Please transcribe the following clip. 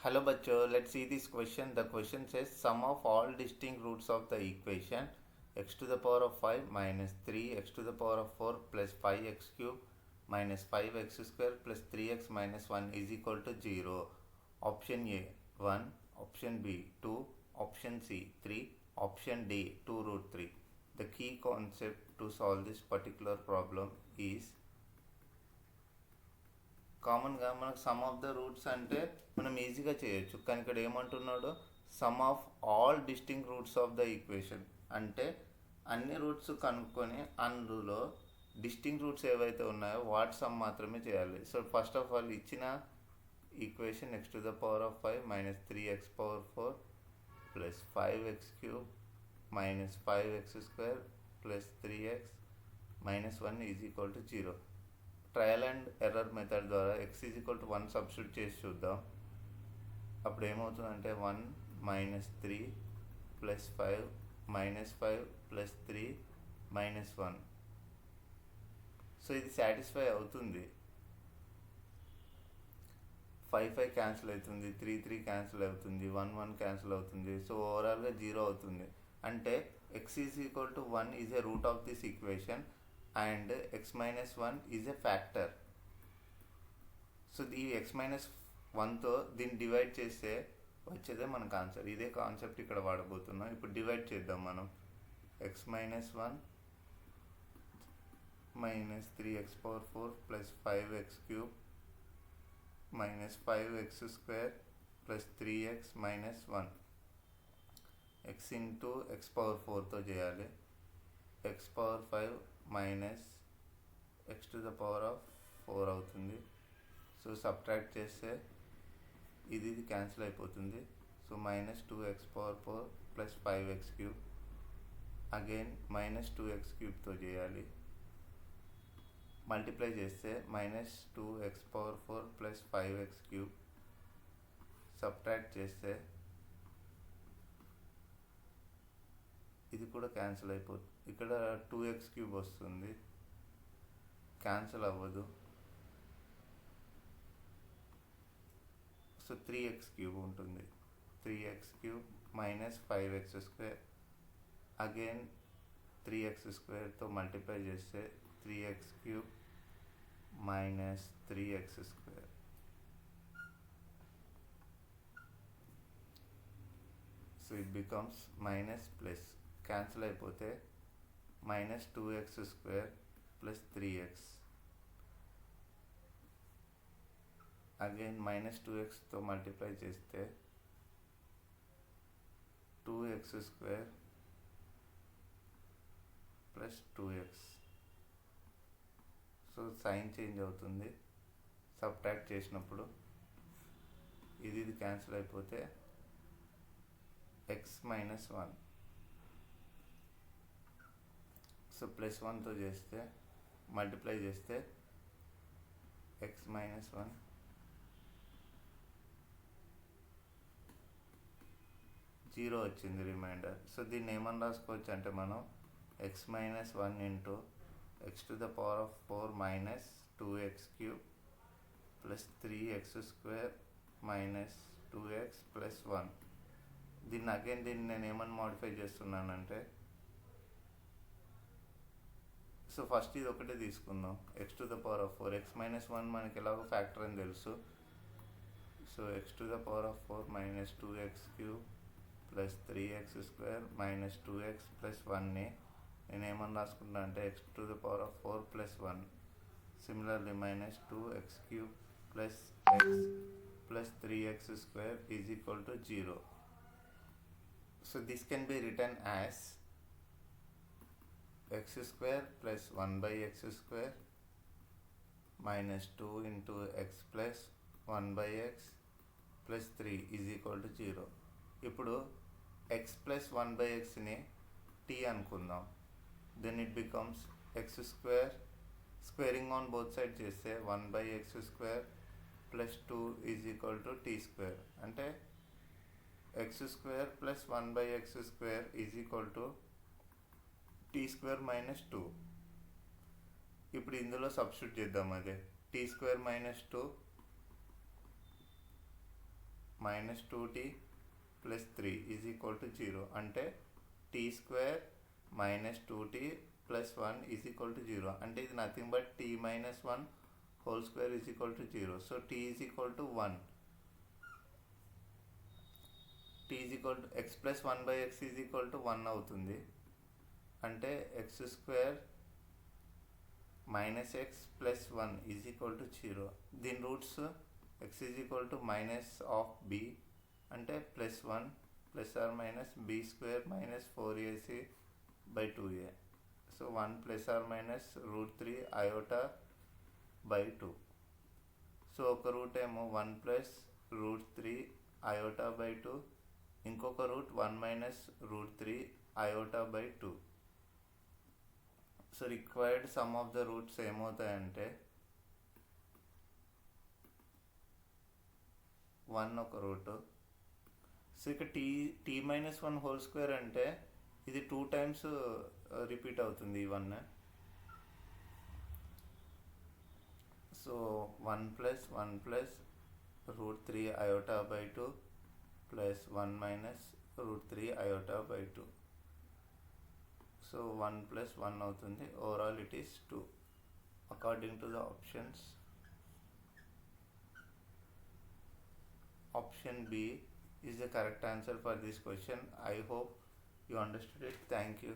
Hello bachcho, let's see this question. The question says sum of all distinct roots of the equation x to the power of 5 minus 3 x to the power of 4 plus 5x cube minus 5x square plus 3x minus 1 is equal to 0. Option A 1, option B 2, option C 3, option D 2 root 3. The key concept to solve this particular problem is కామన్గా మనకు some of the roots అంటే మనం ఈజీగా చేయొచ్చు. కానీ ఇక్కడ ఏమంటున్నాడు, some of all distinct roots of the equation అంటే అన్ని రూట్స్ కనుక్కొని అందులో డిస్టింక్ట్ రూట్స్ ఏవైతే ఉన్నాయో వాటి సమ్ మాత్రమే చేయాలి. సో ఫస్ట్ ఆఫ్ ఆల్ ఇచ్చిన equation X to the power of 5 minus 3x power 4 plus 5x cube minus 5x square plus 3x minus 1 is equal to 0. Trial and error method ద్వారా x is equal to 1 substitute చేసి చూద్దాం. అప్పుడు ఏమవుతుందంటే 1 minus 3 plus 5 minus 5 plus 3 minus 1. So ఇది satisfy అవుతుంది. 5 cancel అవుతుంది, 3 cancel అవుతుంది, 1 cancel అవుతుంది. సో ఓవరాల్గా 0 అవుతుంది. అంటే x is equal to 1 is a root of this equation and x minus 1 is a factor. So ఈ x minus 1తో దీన్ని డివైడ్ చేస్తే వచ్చేదే మనకు ఆన్సర్. ఇదే కాన్సెప్ట్ ఇక్కడ వాడబోతున్నాం. ఇప్పుడు డివైడ్ చేద్దాం మనం. x minus 1 minus 3x power 4 plus 5x cube minus 5x square plus 3x minus 1. x into x power 4తో చేయాలి. x power 5 minus x to the power of 4 అవుతుంది. సో సబ్ట్రాక్ట్ చేస్తే ఇది క్యాన్సిల్ అయిపోతుంది. So minus 2x power 4 plus 5x cube again minus 2x క్యూబ్తో చేయాలి. Multiply చేస్తే minus 2x power 4 plus 5x cube subtract చేస్తే ఇది కూడా క్యాన్సిల్ అయిపోతుంది. ఇక్కడ 2x క్యూబ్ వస్తుంది, క్యాన్సిల్ అవ్వదు. సో 3x క్యూబ్ ఉంటుంది. 3x cube minus 5x square again 3x స్క్వేర్తో మల్టిప్లై చేస్తే 3x cube minus 3x square. So it becomes minus plus cancel అయిపోతే minus 2x square plus 3x again minus 2xతో multiply చేస్తే 2x square plus 2x. So sign change అవుతుంది subtract చేసినప్పుడు. ఇది cancel అయిపోతే x minus 1. So plus 1తో చేస్తే multiply చేస్తే x మైనస్ 1 0 వచ్చింది రిమైండర్. సో దీన్ని ఏమని రాసుకోవచ్చు అంటే మనం x minus 1 into x to the power of 4 minus 2x cube plus 3x square minus 2x plus 1. దీన్ని నేను ఏమని మోడిఫై చేస్తున్నానంటే, సో ఫస్ట్ ఇది ఒకటే తీసుకుందాం. x to the power of 4 x minus 1 మనకి ఎలాగో ఫ్యాక్టర్ అని తెలుసు. So x to the power of 4 minus 2x cube plus 3x square minus 2x plus 1ని నేను ఏమని రాసుకుంటున్నా అంటే x to the power of 4 plus 1. Similarly minus 2x cube plus x plus 3x square is equal to 0. So this can be return as x square plus 1 by x square minus 2 into x plus 1 by x plus 3 is equal to 0. ఇప్పుడు x plus 1 by xని t అనుకుందాం. Then it becomes x square squaring on both side చేస్తే 1 by x square plus 2 is equal to t square. అంటే x square plus 1 by x square is equal to T square minus 2. ఇప్పుడు ఇందులో substitute చేద్దాం. అదే T square minus 2 minus 2t plus 3 is equal to 0. అంటే T square minus 2t plus 1 is equal to 0. అంటే ఇది nothing but t minus 1 whole square is equal to 0. So t is equal to 1. t is equal to X plus 1 by X is equal to 1 అవుతుంది. అంటే X square minus x plus 1 is equal to 0. దీని roots x is equal to minus of b అంటే plus 1 plus or minus b square minus 4ac by 2a. So 1 plus or minus √3 iota by 2. So ఒక root ఏమో 1 plus √3 iota by 2, ఇంకొక root 1 minus √3 iota by 2. So required sum of the roots ఏమవుతాయంటే 1 ఒక root. So ఇక్కడ tea minus 1 whole square అంటే ఇది 2 times repeat అవుతుంది ఈ 1. So 1 plus √3 iota by 2 plus 1 minus √3 iota by 2. So 1 plus 1 అవుతుంది. Overall it is 2 according to the options. Option B is the correct answer for this question. I hope you understood it. Thank you.